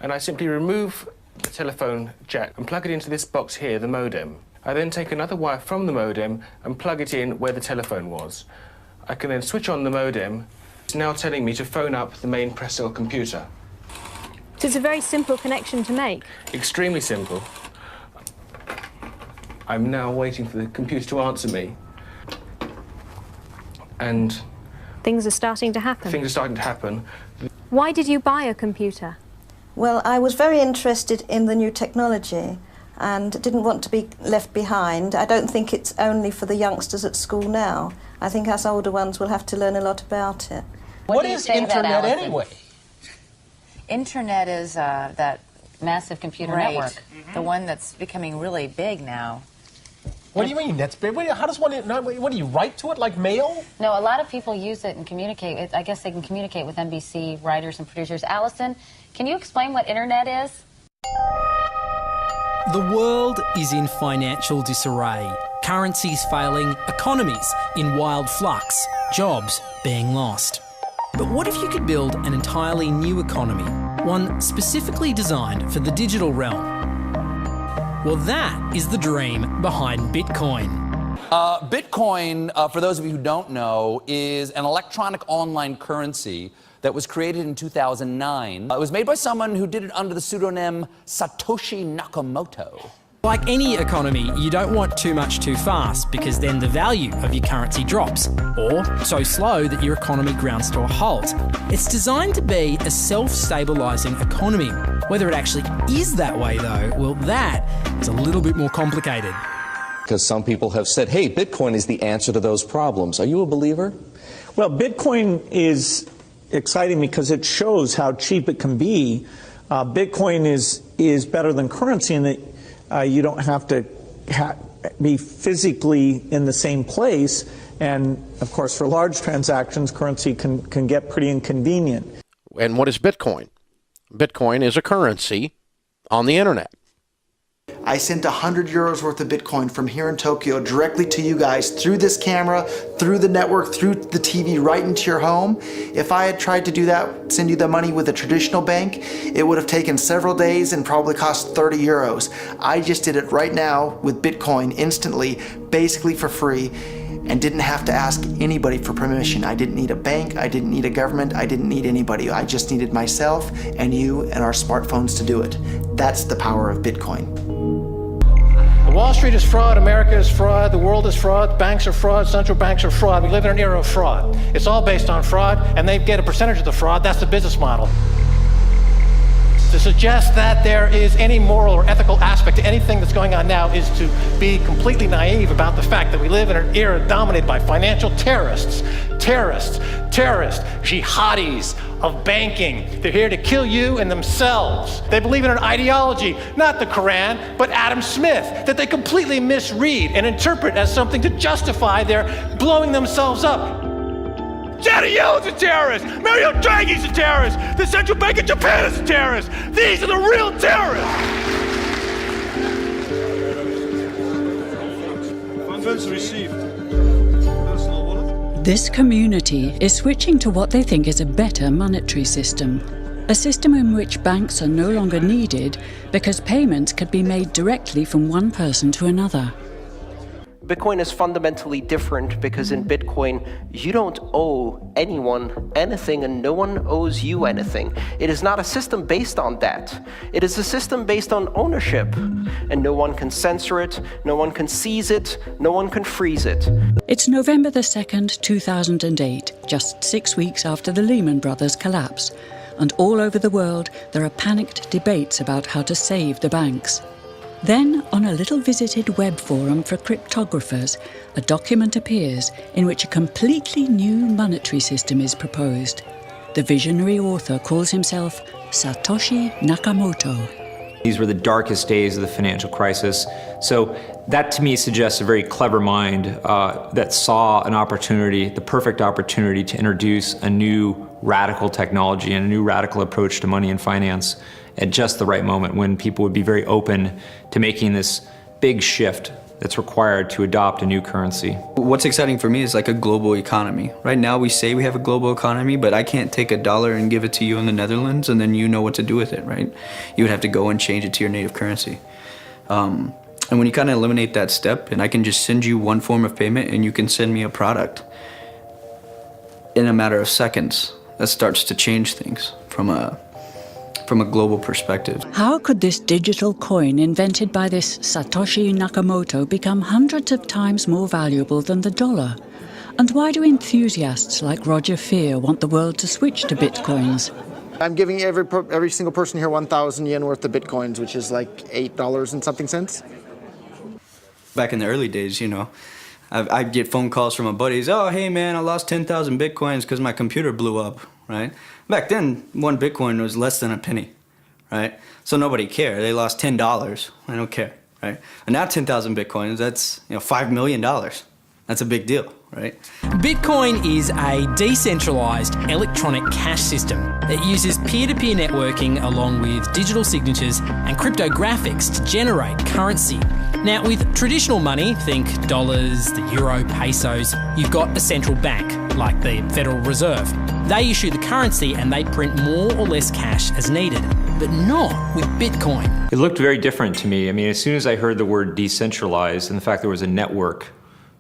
and I simply remove the telephone jack and plug it into this box here, the modem. I then take another wire from the modem and plug it in where the telephone was. I can then switch on the modem. It's now telling me to phone up the main press cell computer. So it's a very simple connection to make. Extremely simple. I'm now waiting for the computer to answer me. And things are starting to happen. Things are starting to happen. Why did you buy a computer? Well, I was very interested in the new technology and didn't want to be left behind. I don't think it's only for the youngsters at school now. I think us older ones will have to learn a lot about it. What is Internet anyway? Internet is that massive computer network, the one that's becoming really big now. What do you mean that's big? How does one, what do you write to it like mail? No, a lot of people use it and communicate. I guess they can communicate with NBC writers and producers. Allison, can you explain what Internet is? The world is in financial disarray. Currencies failing, economies in wild flux, jobs being lost. But what if you could build an entirely new economy, one specifically designed for the digital realm? Well, that is the dream behind Bitcoin. Bitcoin, for those of you who don't know, is an electronic online currency that was created in 2009. It was made by someone who did it under the pseudonym Satoshi Nakamoto. Like any economy, you don't want too much too fast because then the value of your currency drops, or so slow that your economy grounds to a halt. It's designed to be a self-stabilising economy. Whether it actually is that way though, well that is a little bit more complicated. Because some people have said, hey, Bitcoin is the answer to those problems. Are you a believer? Well, Bitcoin is exciting because it shows how cheap it can be. Bitcoin is better than currency in that you don't have to be physically in the same place, and of course for large transactions currency can get pretty inconvenient. And what is Bitcoin? Bitcoin is a currency on the internet. I sent 100 euros worth of Bitcoin from here in Tokyo directly to you guys through this camera, through the network, through the TV, right into your home. If I had tried to do that, send you the money with a traditional bank, it would have taken several days and probably cost 30 euros. I just did it right now with Bitcoin instantly, basically for free, and didn't have to ask anybody for permission. I didn't need a bank, I didn't need a government, I didn't need anybody. I just needed myself and you and our smartphones to do it. That's the power of Bitcoin. Wall Street is fraud, America is fraud, the world is fraud, banks are fraud, central banks are fraud. We live in an era of fraud. It's all based on fraud, and they get a percentage of the fraud. That's the business model. To suggest that there is any moral or ethical aspect to anything that's going on now is to be completely naive about the fact that we live in an era dominated by financial terrorists, jihadis of banking. They're here to kill you and themselves. They believe in an ideology, not the Quran, but Adam Smith, that they completely misread and interpret as something to justify their blowing themselves up. Janet Yellen's a terrorist! Mario Draghi's a terrorist! The Central Bank of Japan is a terrorist! These are the real terrorists! Funds received. This community is switching to what they think is a better monetary system. A system in which banks are no longer needed because payments can be made directly from one person to another. Bitcoin is fundamentally different because in Bitcoin, you don't owe anyone anything and no one owes you anything. It is not a system based on debt. It is a system based on ownership. And no one can censor it, no one can seize it, no one can freeze it. It's November the 2nd, 2008, just 6 weeks after the Lehman Brothers collapse. And all over the world, there are panicked debates about how to save the banks. Then, on a little visited web forum for cryptographers, a document appears in which a completely new monetary system is proposed. The visionary author calls himself Satoshi Nakamoto. These were the darkest days of the financial crisis. So that to me suggests a very clever mind that saw an opportunity, the perfect opportunity to introduce a new radical technology and a new radical approach to money and finance at just the right moment when people would be very open to making this big shift that's required to adopt a new currency. What's exciting for me is like a global economy. Right now we say we have a global economy, but I can't take $1 and give it to you in the Netherlands and then you know what to do with it, right? You would have to go and change it to your native currency. And when you kind of eliminate that step, and I can just send you one form of payment and you can send me a product in a matter of seconds, that starts to change things from a global perspective. How could this digital coin invented by this Satoshi Nakamoto become hundreds of times more valuable than the dollar? And why do enthusiasts like Roger Fear want the world to switch to bitcoins? I'm giving every single person here 1,000 yen worth of bitcoins, which is like $8 and something cents. Back in the early days, you know, I'd get phone calls from my buddies, oh, hey man, I lost 10,000 bitcoins because my computer blew up, right? Back then, one bitcoin was less than a penny, right? So nobody cared. They lost $10. I don't care, right? And now 10,000 bitcoins, that's $5 million. That's a big deal, right? Bitcoin is a decentralised electronic cash system that uses peer-to-peer networking along with digital signatures and cryptographics to generate currency. Now, with traditional money, think dollars, the euro, pesos, you've got a central bank, like the Federal Reserve. They issue the currency and they print more or less cash as needed, but not with Bitcoin. It looked very different to me. I mean, as soon as I heard the word decentralized and the fact there was a network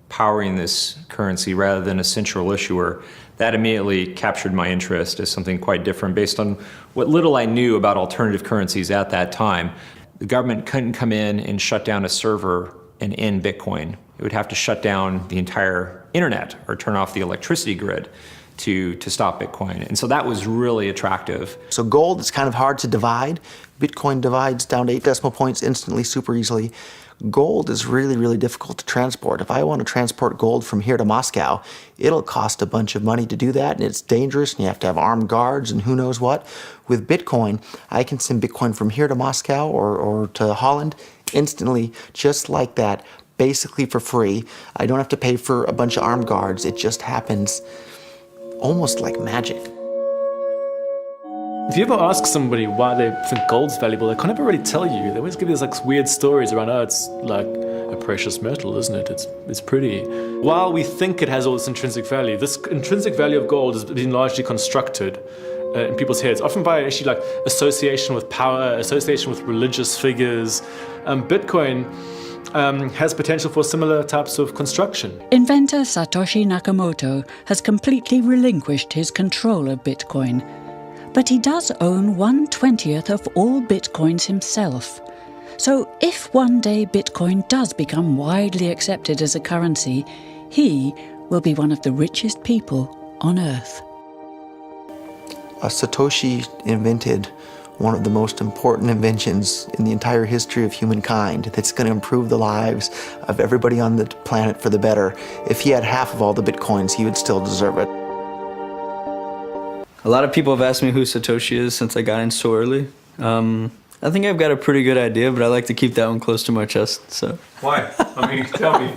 powering this currency rather than a central issuer, that immediately captured my interest as something quite different based on what little I knew about alternative currencies at that time. The government couldn't come in and shut down a server and end Bitcoin. It would have to shut down the entire internet or turn off the electricity grid to stop Bitcoin. And so that was really attractive. So gold is kind of hard to divide. Bitcoin divides down to 8 decimal points instantly, super easily. Gold is really, really difficult to transport. If I want to transport gold from here to Moscow, it'll cost a bunch of money to do that, and it's dangerous, and you have to have armed guards and who knows what. With Bitcoin, I can send Bitcoin from here to Moscow or to Holland instantly, just like that, basically for free. I don't have to pay for a bunch of armed guards. It just happens almost like magic. If you ever ask somebody why they think gold's valuable, they can't ever really tell you. They always give you these like weird stories around, oh, it's like a precious metal, isn't it? It's pretty. While we think it has all this intrinsic value, this intrinsic value of gold has been largely constructed in people's heads, often by actually like association with power, association with religious figures. Bitcoin has potential for similar types of construction. Inventor Satoshi Nakamoto has completely relinquished his control of Bitcoin. But he does own 1/20th of all Bitcoins himself. So if one day Bitcoin does become widely accepted as a currency, he will be one of the richest people on Earth. Satoshi invented one of the most important inventions in the entire history of humankind that's going to improve the lives of everybody on the planet for the better. If he had half of all the Bitcoins, he would still deserve it. A lot of people have asked me who Satoshi is since I got in so early. I think I've got a pretty good idea, but I like to keep that one close to my chest. So. Why? I mean, tell me.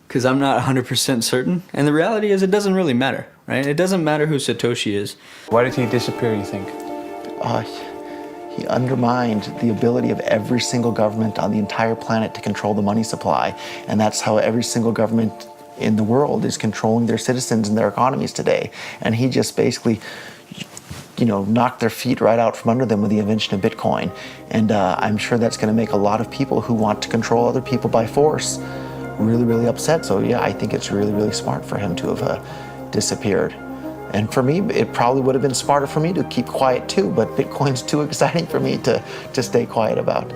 Because I'm not 100% certain. And the reality is it doesn't really matter, right? It doesn't matter who Satoshi is. Why did he disappear, you think? He undermined the ability of every single government on the entire planet to control the money supply. And that's how every single government in the world is controlling their citizens and their economies today. And he just basically, knocked their feet right out from under them with the invention of Bitcoin. And I'm sure that's going to make a lot of people who want to control other people by force really, really upset. So yeah, I think it's really, really smart for him to have disappeared. And for me, it probably would have been smarter for me to keep quiet too, but Bitcoin's too exciting for me to stay quiet about.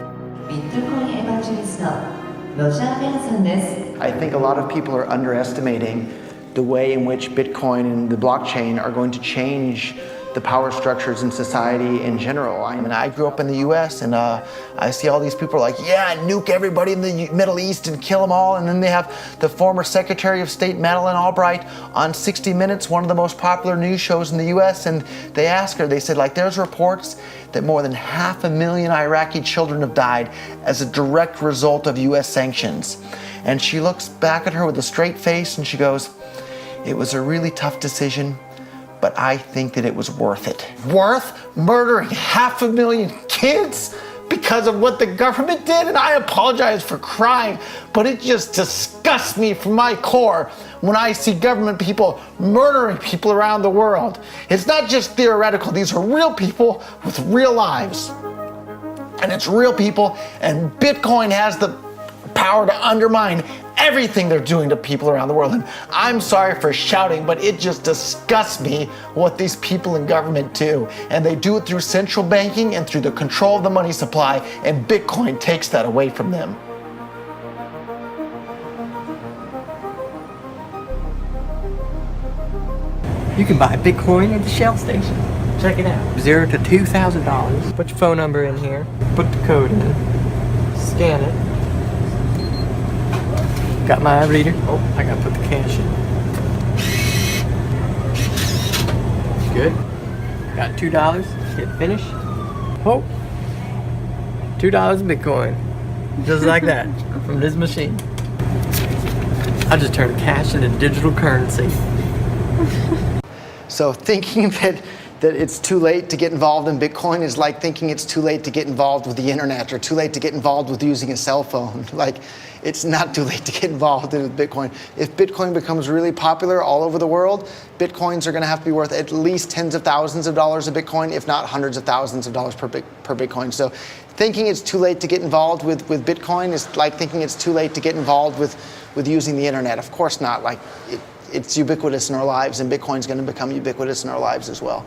I think a lot of people are underestimating the way in which Bitcoin and the blockchain are going to change the power structures in society in general. I mean, I grew up in the US and I see all these people like, yeah, nuke everybody in the Middle East and kill them all. And then they have the former Secretary of State, Madeleine Albright, on 60 Minutes, one of the most popular news shows in the US. And they asked her, they said, like, there's reports that more than 500,000 Iraqi children have died as a direct result of US sanctions. And she looks back at her with a straight face and she goes, it was a really tough decision, but I think that it was worth it. Worth murdering 500,000 kids because of what the government did, and I apologize for crying, but it just disgusts me from my core when I see government people murdering people around the world. It's not just theoretical, these are real people with real lives. And it's real people, and Bitcoin has the power to undermine everything they're doing to people around the world. And I'm sorry for shouting, but it just disgusts me what these people in government do. And they do it through central banking and through the control of the money supply, and Bitcoin takes that away from them. You can buy Bitcoin at the Shell station. Check it out. $0 to $2,000. Put your phone number in here. Put the code in. Scan it. Got my reader. Oh, I gotta put the cash in. Good. Got $2. Hit finish. Oh. $2 in Bitcoin. Just like that. From this machine. I just turned cash into digital currency. So thinking that it's too late to get involved in Bitcoin is like thinking it's too late to get involved with the internet or too late to get involved with using a cell phone. Like, it's not too late to get involved in Bitcoin. If Bitcoin becomes really popular all over the world, Bitcoins are going to have to be worth at least tens of thousands of dollars a Bitcoin, if not hundreds of thousands of dollars per Bitcoin. So thinking it's too late to get involved with Bitcoin is like thinking it's too late to get involved with using the internet. Of course not. Like, it's ubiquitous in our lives, and Bitcoin's going to become ubiquitous in our lives as well.